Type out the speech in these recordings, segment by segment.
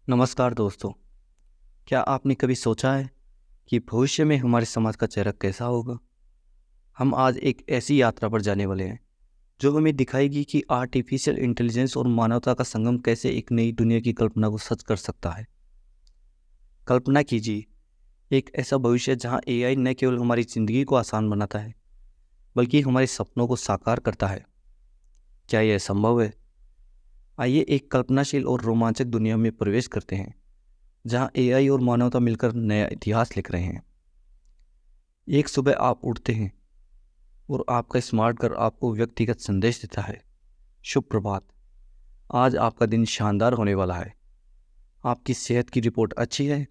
नमस्कार दोस्तों। क्या आपने कभी सोचा है कि भविष्य में हमारे समाज का चेहरा कैसा होगा? हम आज एक ऐसी यात्रा पर जाने वाले हैं जो हमें दिखाएगी कि आर्टिफिशियल इंटेलिजेंस और मानवता का संगम कैसे एक नई दुनिया की कल्पना को सच कर सकता है। कल्पना कीजिए, एक ऐसा भविष्य जहां एआई न केवल हमारी ज़िंदगी को आसान बनाता है बल्कि हमारे सपनों को साकार करता है। क्या यह संभव है? आइए एक कल्पनाशील और रोमांचक दुनिया में प्रवेश करते हैं जहां एआई और मानवता मिलकर नया इतिहास लिख रहे हैं। एक सुबह आप उठते हैं और आपका स्मार्ट घर आपको व्यक्तिगत संदेश देता है, शुभ प्रभात, आज आपका दिन शानदार होने वाला है। आपकी सेहत की रिपोर्ट अच्छी है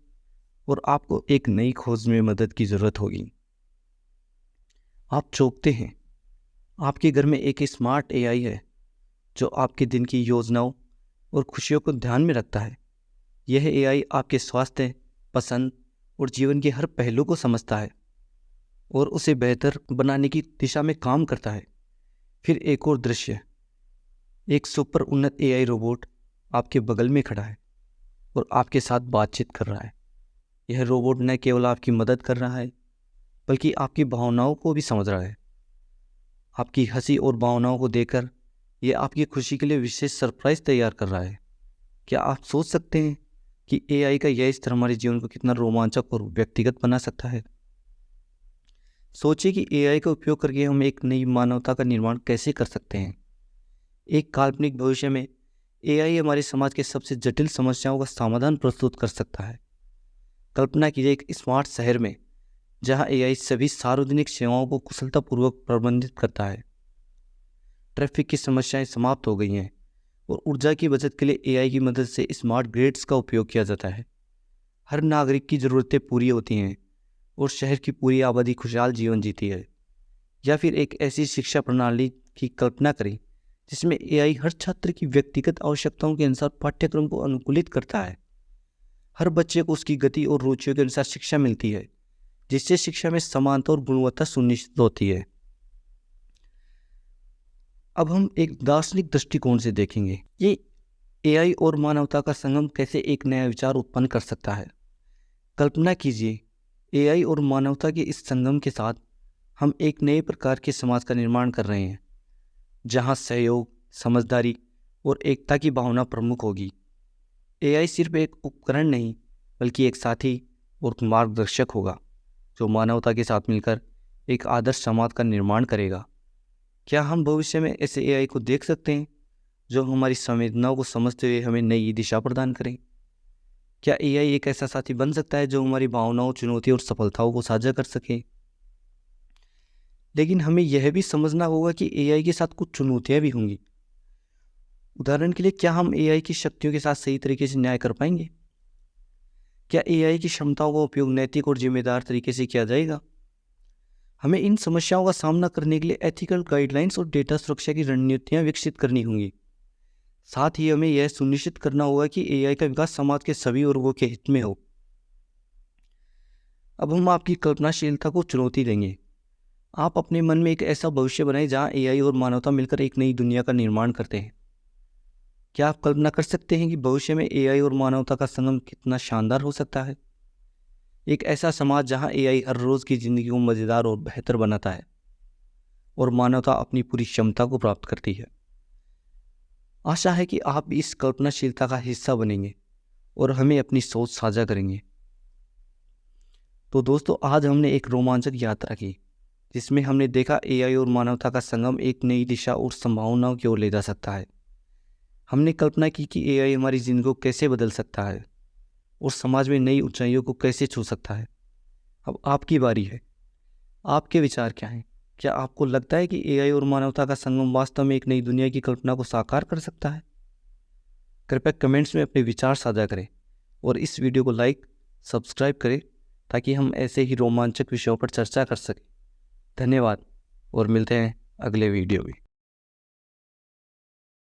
और आपको एक नई खोज में मदद की ज़रूरत होगी। आप चौंकते हैं, आपके घर में एक स्मार्ट एआई है जो आपके दिन की योजनाओं और खुशियों को ध्यान में रखता है। यह एआई आपके स्वास्थ्य, पसंद और जीवन के हर पहलू को समझता है और उसे बेहतर बनाने की दिशा में काम करता है। फिर एक और दृश्य, एक सुपर उन्नत एआई रोबोट आपके बगल में खड़ा है और आपके साथ बातचीत कर रहा है। यह रोबोट न केवल आपकी मदद कर रहा है बल्कि आपकी भावनाओं को भी समझ रहा है। आपकी हंसी और भावनाओं को देखकर यह आपकी खुशी के लिए विशेष सरप्राइज तैयार कर रहा है। क्या आप सोच सकते हैं कि एआई का यह स्तर हमारे जीवन को कितना रोमांचक और व्यक्तिगत बना सकता है? सोचिए कि एआई का उपयोग करके हम एक नई मानवता का निर्माण कैसे कर सकते हैं। एक काल्पनिक भविष्य में एआई हमारे समाज के सबसे जटिल समस्याओं का समाधान प्रस्तुत कर सकता है। कल्पना कीजिए एक स्मार्ट शहर में जहां एआई सभी सार्वजनिक सेवाओं को कुशलतापूर्वक प्रबंधित करता है। ट्रैफिक की समस्याएं समाप्त हो गई हैं और ऊर्जा की बचत के लिए एआई की मदद से स्मार्ट ग्रिड्स का उपयोग किया जाता है। हर नागरिक की ज़रूरतें पूरी होती हैं और शहर की पूरी आबादी खुशहाल जीवन जीती है। या फिर एक ऐसी शिक्षा प्रणाली की कल्पना करें जिसमें एआई हर छात्र की व्यक्तिगत आवश्यकताओं के अनुसार पाठ्यक्रम को अनुकूलित करता है। हर बच्चे को उसकी गति और रुचियों के अनुसार शिक्षा मिलती है, जिससे शिक्षा में समानता और गुणवत्ता सुनिश्चित होती है। अब हम एक दार्शनिक दृष्टिकोण से देखेंगे ये एआई और मानवता का संगम कैसे एक नया विचार उत्पन्न कर सकता है। कल्पना कीजिए, एआई और मानवता के इस संगम के साथ हम एक नए प्रकार के समाज का निर्माण कर रहे हैं जहां सहयोग, समझदारी और एकता की भावना प्रमुख होगी। एआई सिर्फ एक उपकरण नहीं बल्कि एक साथी और मार्गदर्शक होगा जो मानवता के साथ मिलकर एक आदर्श समाज का निर्माण करेगा। क्या हम भविष्य में ऐसे एआई को देख सकते हैं जो हमारी संवेदनाओं को समझते हुए हमें नई दिशा प्रदान करें? क्या एआई एक ऐसा साथी बन सकता है जो हमारी भावनाओं, चुनौतियों और सफलताओं को साझा कर सके? लेकिन हमें यह भी समझना होगा कि एआई के साथ कुछ चुनौतियां भी होंगी। उदाहरण के लिए, क्या हम एआई की शक्तियों के साथ सही तरीके से न्याय कर पाएंगे? क्या एआई की क्षमताओं का उपयोग नैतिक और जिम्मेदार तरीके से किया जाएगा? हमें इन समस्याओं का सामना करने के लिए एथिकल गाइडलाइंस और डेटा सुरक्षा की रणनीतियां विकसित करनी होंगी। साथ ही हमें यह सुनिश्चित करना होगा कि एआई का विकास समाज के सभी वर्गों के हित में हो। अब हम आपकी कल्पनाशीलता को चुनौती देंगे। आप अपने मन में एक ऐसा भविष्य बनाएं जहां एआई और मानवता मिलकर एक नई दुनिया का निर्माण करते हैं। क्या आप कल्पना कर सकते हैं कि भविष्य में एआई और मानवता का संगम कितना शानदार हो सकता है? एक ऐसा समाज जहां एआई हर रोज की जिंदगी को मजेदार और बेहतर बनाता है और मानवता अपनी पूरी क्षमता को प्राप्त करती है। आशा है कि आप भी इस कल्पनाशीलता का हिस्सा बनेंगे और हमें अपनी सोच साझा करेंगे। तो दोस्तों, आज हमने एक रोमांचक यात्रा की जिसमें हमने देखा एआई और मानवता का संगम एक नई दिशा और संभावनाओं की ओर ले जा सकता है। हमने कल्पना की कि एआई हमारी जिंदगी को कैसे बदल सकता है और समाज में नई ऊंचाइयों को कैसे छू सकता है। अब आपकी बारी है। आपके विचार क्या हैं? क्या आपको लगता है कि एआई और मानवता का संगम वास्तव में एक नई दुनिया की कल्पना को साकार कर सकता है? कृपया कमेंट्स में अपने विचार साझा करें और इस वीडियो को लाइक, सब्सक्राइब करें ताकि हम ऐसे ही रोमांचक विषयों पर चर्चा कर सकें। धन्यवाद और मिलते हैं अगले वीडियो में।